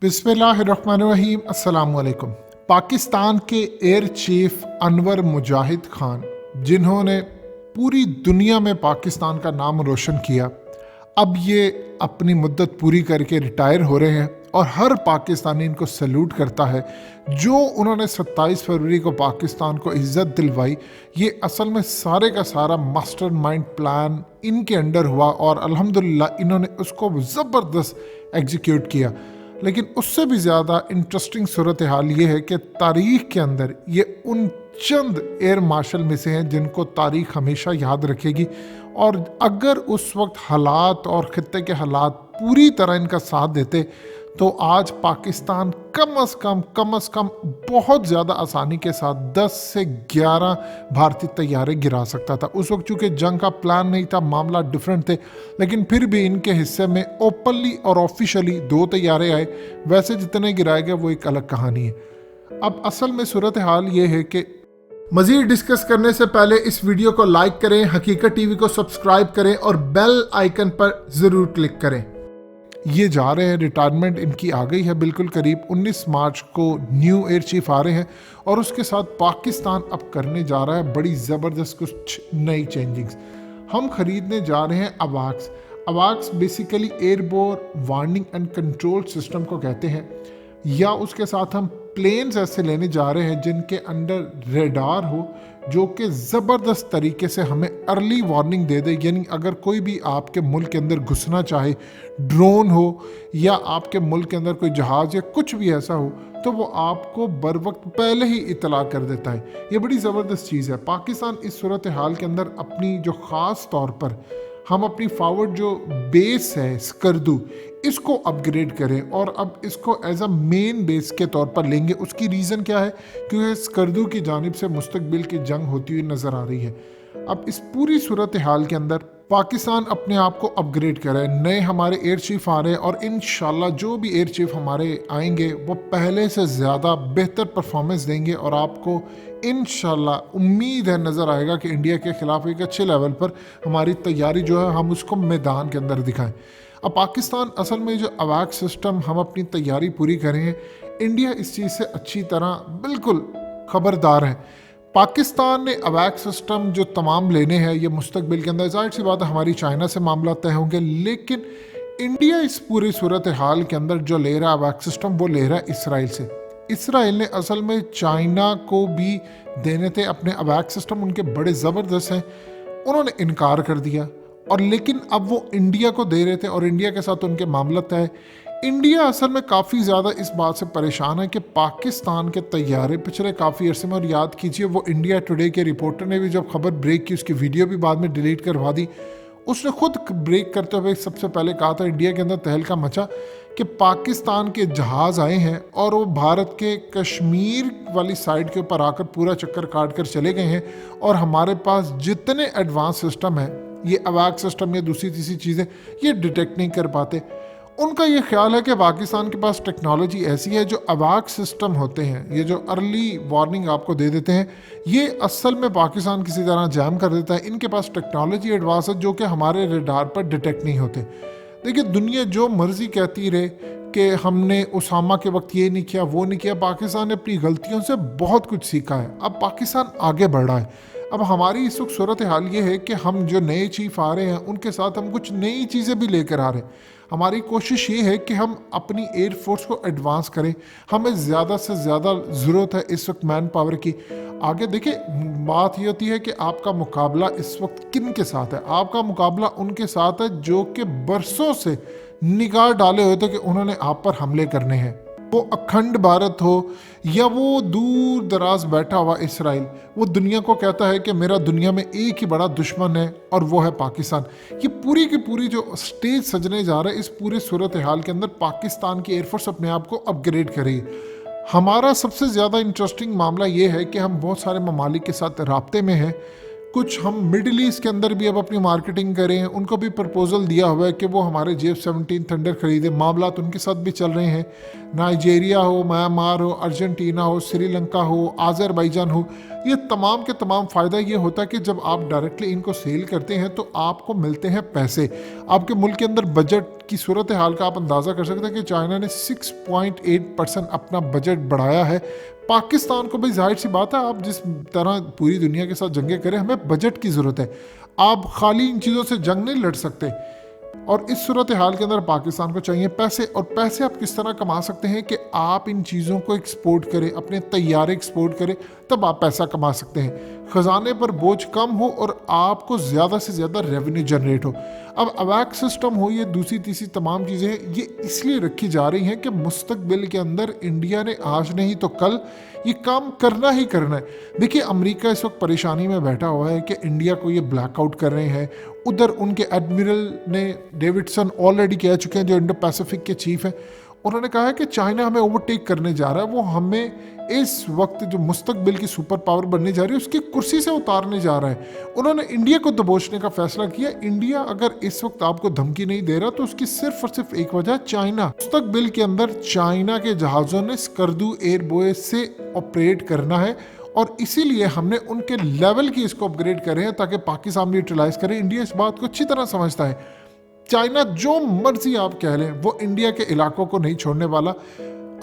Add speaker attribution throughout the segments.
Speaker 1: बिस्मिल्लाहिर्रहमानिर्रहीम। अस्सलाम वालेकुम। पाकिस्तान के एयर चीफ अनवर मुजाहिद खान, जिन्होंने पूरी दुनिया में पाकिस्तान का नाम रोशन किया, अब ये अपनी मुद्दत पूरी करके रिटायर हो रहे हैं और हर पाकिस्तानी इनको सैल्यूट करता है। जो उन्होंने 27 फरवरी को पाकिस्तान को इज़्ज़त दिलवाई, ये असल में सारे का सारा मास्टरमाइंड प्लान इनके अंडर हुआ और अल्हम्दुलिल्लाह इन्होंने उसको ज़बरदस्त एग्जीक्यूट किया। लेकिन उससे भी ज़्यादा इंटरेस्टिंग सूरत हाल ये है कि तारीख़ के अंदर ये उन चंद एयर मार्शल में से हैं जिनको तारीख़ हमेशा याद रखेगी। और अगर उस वक्त हालात और ख़ित्ते के हालात पूरी तरह इनका साथ देते तो आज पाकिस्तान कम अज़ कम बहुत ज़्यादा आसानी के साथ 10 से 11 भारतीय तैयारे गिरा सकता था। उस वक्त चूँकि जंग का प्लान नहीं था, मामला डिफरेंट थे, लेकिन फिर भी इनके हिस्से में ओपनली और ऑफिशियली 2 तैयारे आए। वैसे जितने गिराए गए वो एक अलग कहानी है। अब असल में सूरत हाल ये है कि मज़ीद डिस्कस करने से पहले इस वीडियो को लाइक करें, हकीकत टीवी को सब्सक्राइब करें और बेल आइकन पर ज़रूर क्लिक करें। ये जा रहे हैं, रिटायरमेंट इनकी आ गई है बिल्कुल करीब। 19 मार्च को न्यू एयर चीफ आ रहे हैं और उसके साथ पाकिस्तान अब करने जा रहा है बड़ी ज़बरदस्त कुछ नई चेंजिंग्स। हम ख़रीदने जा रहे हैं अवाक्स। अवाक्स basically airborne warning and control system को कहते हैं, या उसके साथ हम प्लेन्स ऐसे लेने जा रहे हैं जिनके अंडर रेडार हो जो कि ज़बरदस्त तरीके से हमें अर्ली वार्निंग दे दे। यानी अगर कोई भी आपके मुल्क के अंदर घुसना चाहे, ड्रोन हो या आपके मुल्क के अंदर कोई जहाज़ या कुछ भी ऐसा हो, तो वो आपको बर वक्त पहले ही इतला कर देता है। ये बड़ी ज़बरदस्त चीज़ है। पाकिस्तान इस सूरत हाल के अंदर अपनी जो ख़ास तौर पर हम अपनी फॉरवर्ड जो बेस है स्कर्दू, इसको अपग्रेड करें और अब इसको एज अ मेन बेस के तौर पर लेंगे। उसकी रीज़न क्या है? क्योंकि स्कर्दू की जानिब से मुस्तकबिल की जंग होती हुई नज़र आ रही है। अब इस पूरी सूरत हाल के अंदर पाकिस्तान अपने आप को अपग्रेड कर रहा है। नए हमारे एयर चीफ आ रहे हैं और इंशाल्लाह जो भी एयर चीफ हमारे आएंगे वो पहले से ज़्यादा बेहतर परफॉर्मेंस देंगे और आपको इंशाल्लाह उम्मीद है नज़र आएगा कि इंडिया के ख़िलाफ़ एक अच्छे लेवल पर हमारी तैयारी जो है हम उसको मैदान के अंदर दिखाएं। अब पाकिस्तान असल में जो अवाक सिस्टम हम अपनी तैयारी पूरी करें हैं, इंडिया इस चीज़ से अच्छी तरह बिल्कुल ख़बरदार है। पाकिस्तान ने अवैक सिस्टम जो तमाम लेने हैं ये मुस्तकबिल के अंदर, ज़ाहिर सी बात है हमारी चाइना से मामला तय होंगे, लेकिन इंडिया इस पूरी सूरत हाल के अंदर जो ले रहा है अवैक सिस्टम वो ले रहा है इसराइल से। इसराइल ने असल में चाइना को भी देने थे अपने अवैक सिस्टम, उनके बड़े ज़बरदस्त हैं, उन्होंने इनकार कर दिया। और लेकिन अब वो इंडिया को दे रहे थे और इंडिया के साथ उनके मामला तय। इंडिया असल में काफ़ी ज़्यादा इस बात से परेशान है कि पाकिस्तान के तैयारे पिछले काफ़ी अरसे में, और याद कीजिए वो इंडिया टुडे के रिपोर्टर ने भी जब खबर ब्रेक की उसकी वीडियो भी बाद में डिलीट करवा दी। उसने खुद ब्रेक करते हुए सबसे पहले कहा था इंडिया के अंदर तहलका मचा कि पाकिस्तान के जहाज़ आए हैं और वो भारत के कश्मीर वाली साइड के ऊपर आकर पूरा चक्कर काट कर चले गए हैं और हमारे पास जितने एडवांस सिस्टम है, ये अवाक सिस्टम या दूसरी तीसरी चीज़ें, ये डिटेक्ट नहीं कर पाते। उनका ये ख्याल है कि पाकिस्तान के पास टेक्नोलॉजी ऐसी है, जो अवाक सिस्टम होते हैं, ये जो अर्ली वार्निंग आपको दे देते हैं, ये असल में पाकिस्तान किसी तरह जैम कर देता है। इनके पास टेक्नोलॉजी एडवांस है जो कि हमारे रडार पर डिटेक्ट नहीं होते। देखिए दुनिया जो मर्जी कहती रहे कि हमने उसामा के वक्त ये नहीं किया वो नहीं किया, पाकिस्तान ने अपनी गलतियों से बहुत कुछ सीखा है। अब पाकिस्तान आगे बढ़ रहा है। अब हमारी इस वक्त सूरत हाल ये है कि हम जो नए चीफ आ रहे हैं उनके साथ हम कुछ नई चीज़ें भी लेकर आ रहे हैं। हमारी कोशिश ये है कि हम अपनी एयरफोर्स को एडवांस करें। हमें ज़्यादा से ज़्यादा ज़रूरत है इस वक्त मैन पावर की। आगे देखिए बात ये होती है कि आपका मुकाबला इस वक्त किन के साथ है? आपका मुकाबला उनके साथ है जो कि बरसों से निगाह डाले हुए थे कि उन्होंने आप पर हमले करने हैं। वो अखंड भारत हो या वो दूर दराज बैठा हुआ इसराइल, वो दुनिया को कहता है कि मेरा दुनिया में एक ही बड़ा दुश्मन है और वो है पाकिस्तान। ये पूरी की पूरी जो स्टेज सजने जा रहा है, इस पूरे सूरत हाल के अंदर पाकिस्तान की एयरफोर्स अपने आप को अपग्रेड करेगी। हमारा सबसे ज़्यादा इंटरेस्टिंग मामला ये है कि हम बहुत सारे ममालिक के साथ राब्ते में हैं। कुछ हम मिडल ईस्ट के अंदर भी अब अपनी मार्केटिंग करें, उनको भी प्रपोजल दिया हुआ है कि वो हमारे JF-17 थंडर खरीदे। मामला तो उनके साथ भी चल रहे हैं। नाइजीरिया हो, म्यांमार हो, अर्जेंटीना हो, श्रीलंका हो, आज़रबाईजान हो, ये तमाम के तमाम फ़ायदा ये होता है कि जब आप डायरेक्टली इनको सेल करते हैं तो आपको मिलते हैं पैसे। आपके मुल्क के अंदर बजट की सूरत हाल का आप अंदाज़ा कर सकते हैं कि चाइना ने 6.8% अपना बजट बढ़ाया है। पाकिस्तान को भाई जाहिर सी बात है, आप जिस तरह पूरी दुनिया के साथ जंगें करें, हमें बजट की ज़रूरत है। आप खाली इन चीज़ों से जंग नहीं लड़ सकते। और इस सूरत हाल के अंदर पाकिस्तान को चाहिए पैसे। और पैसे आप किस तरह कमा सकते हैं कि आप इन चीज़ों को एक्सपोर्ट करें, अपने तैयारे एक्सपोर्ट करें, तब आप पैसा कमा सकते हैं। ख़जाने पर बोझ कम हो और आपको ज़्यादा से ज़्यादा रेवेन्यू जनरेट हो। अब अवैक सिस्टम हो, ये दूसरी तीसरी तमाम चीज़ें हैं, ये इसलिए रखी जा रही हैं कि मुस्तकबिल के अंदर इंडिया ने आज नहीं तो कल ये काम करना ही करना है। देखिए, अमेरिका इस वक्त परेशानी में बैठा हुआ है कि इंडिया को ये ब्लैकआउट कर रहे हैं। उधर उनके एडमिरल ने डेविडसन ऑलरेडी कह चुके हैं, जो इंडो पैसिफिक के चीफ हैं। उन्होंने कहा है कि चाइना हमें ओवरटेक करने जा रहा है, वो हमें इस वक्त जो मुस्तकबिल की सुपर पावर बनने जा रही है उसकी कुर्सी से उतारने जा रहा है। उन्होंने इंडिया को दबोचने का फैसला किया। इंडिया अगर इस वक्त आपको धमकी नहीं दे रहा तो उसकी सिर्फ और सिर्फ एक वजह, चाइना। मुस्तकबिल के अंदर चाइना के जहाज़ों ने स्कर्दू एयरबेस से ऑपरेट करना है और इसीलिए हमने उनके लेवल की इसको अपग्रेड करे हैं ताकि पाकिस्तान भी यूटिलाइज करे। इंडिया इस बात को अच्छी तरह समझता है। चाइना जो मर्जी आप कह लें, वो इंडिया के इलाकों को नहीं छोड़ने वाला।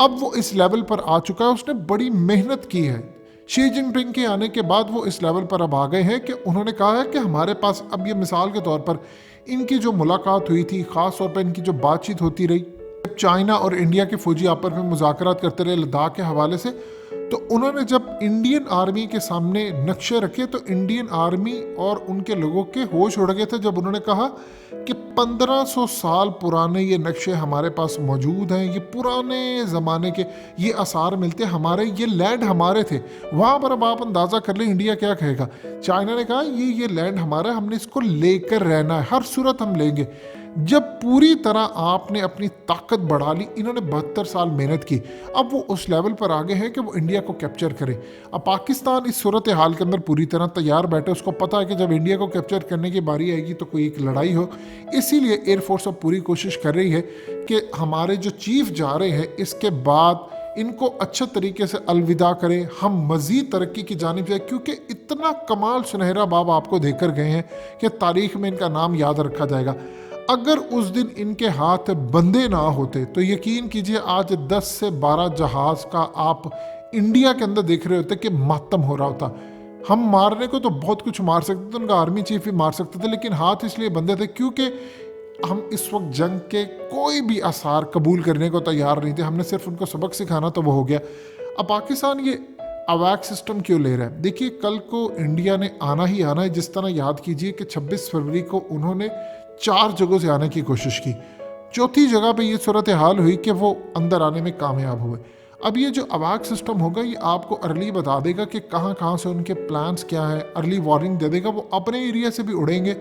Speaker 1: अब वो इस लेवल पर आ चुका है, उसने बड़ी मेहनत की है। शी जिनपिंग के आने के बाद वो इस लेवल पर अब आ गए हैं कि उन्होंने कहा है कि हमारे पास अब ये मिसाल के तौर पर इनकी जो मुलाकात हुई थी, ख़ास तौर पर इनकी जो बातचीत होती रही, जब चाइना और इंडिया के फौजी आपस में मुज़ाकरात करते रहे लद्दाख के हवाले से, तो उन्होंने जब इंडियन आर्मी के सामने नक्शे रखे तो इंडियन आर्मी और उनके लोगों के होश उड़ गए थे जब उन्होंने कहा कि 1500 साल पुराने ये नक्शे हमारे पास मौजूद हैं, ये पुराने ज़माने के ये आसार मिलते, हमारे ये लैंड हमारे थे। वहाँ पर अब आप अंदाज़ा कर लें इंडिया क्या कहेगा। चाइना ने कहा ये लैंड हमारा है, हमने इसको लेकर रहना है, हर सूरत हम लेंगे। जब पूरी तरह आपने अपनी ताकत बढ़ा ली, इन्होंने 72 साल मेहनत की, अब वो उस लेवल पर आगे हैं कि वो इंडिया को कैप्चर करें। अब पाकिस्तान इस सूरत हाल के अंदर पूरी तरह तैयार बैठे, उसको पता है कि जब इंडिया को कैप्चर करने की बारी आएगी तो कोई एक लड़ाई हो। इसीलिए एयरफोर्स अब पूरी कोशिश कर रही है कि हमारे जो चीफ जा रहे हैं इसके बाद इनको अच्छे तरीके से अलविदा करें, हम मज़ीद तरक्की की जानिब जाए, क्योंकि इतना कमाल सुनहरा बाब आपको देकर गए हैं कि तारीख में इनका नाम याद रखा जाएगा। अगर उस दिन इनके हाथ बंधे ना होते तो यकीन कीजिए आज 10 से 12 जहाज़ का आप इंडिया के अंदर देख रहे होते कि मातम हो रहा होता। हम मारने को तो बहुत कुछ मार सकते थे, उनका आर्मी चीफ भी मार सकते थे, लेकिन हाथ इसलिए बंधे थे क्योंकि हम इस वक्त जंग के कोई भी आसार कबूल करने को तैयार नहीं थे। हमने सिर्फ उनको सबक सिखाना तो वो हो गया। अब पाकिस्तान ये अवैक सिस्टम क्यों ले रहा है? देखिए, कल को इंडिया ने आना ही आना है। जिस तरह याद कीजिए कि 26 फरवरी को उन्होंने 4 जगहों से आने की कोशिश की, चौथी जगह पे ये सूरत हाल हुई कि वो अंदर आने में कामयाब हुए। अब ये जो अवैक सिस्टम होगा ये आपको अर्ली बता देगा कि कहाँ से उनके प्लान्स क्या हैं, अर्ली वार्निंग दे देगा। वो अपने एरिया से भी उड़ेंगे,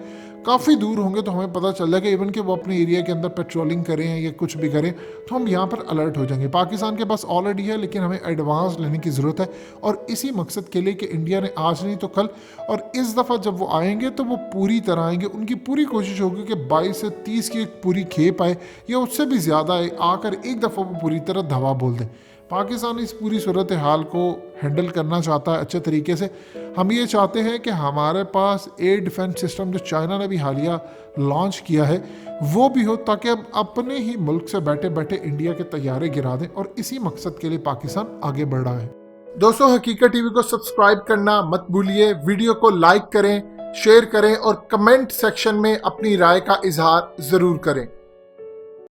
Speaker 1: काफ़ी दूर होंगे तो हमें पता चल जाएगा, इवन कि वो अपने एरिया के अंदर पेट्रोलिंग करें या कुछ भी करें तो हम यहाँ पर अलर्ट हो जाएंगे। पाकिस्तान के पास ऑलरेडी है, लेकिन हमें एडवांस लेने की ज़रूरत है। और इसी मकसद के लिए कि इंडिया ने आज नहीं तो कल, और इस दफ़ा जब वो आएंगे तो वो पूरी तरह आएंगे। उनकी पूरी कोशिश होगी कि 22 से 30 की एक पूरी खेप आए या उससे भी ज़्यादा आए, आकर एक दफ़ा वो पूरी तरह धवा बोल दें। पाकिस्तान इस पूरी सूरत हाल को हैंडल करना चाहता है अच्छे तरीके से। हम ये चाहते हैं कि हमारे पास एयर डिफेंस सिस्टम जो चाइना ने भी हालिया लॉन्च किया है वो भी हो, ताकि हम अपने ही मुल्क से बैठे बैठे इंडिया के तैयारे गिरा दें। और इसी मकसद के लिए पाकिस्तान आगे बढ़ रहा है। दोस्तों, हकीकत टीवी को सब्सक्राइब करना मत भूलिए, वीडियो को लाइक करें, शेयर करें और कमेंट सेक्शन में अपनी राय का इजहार ज़रूर करें।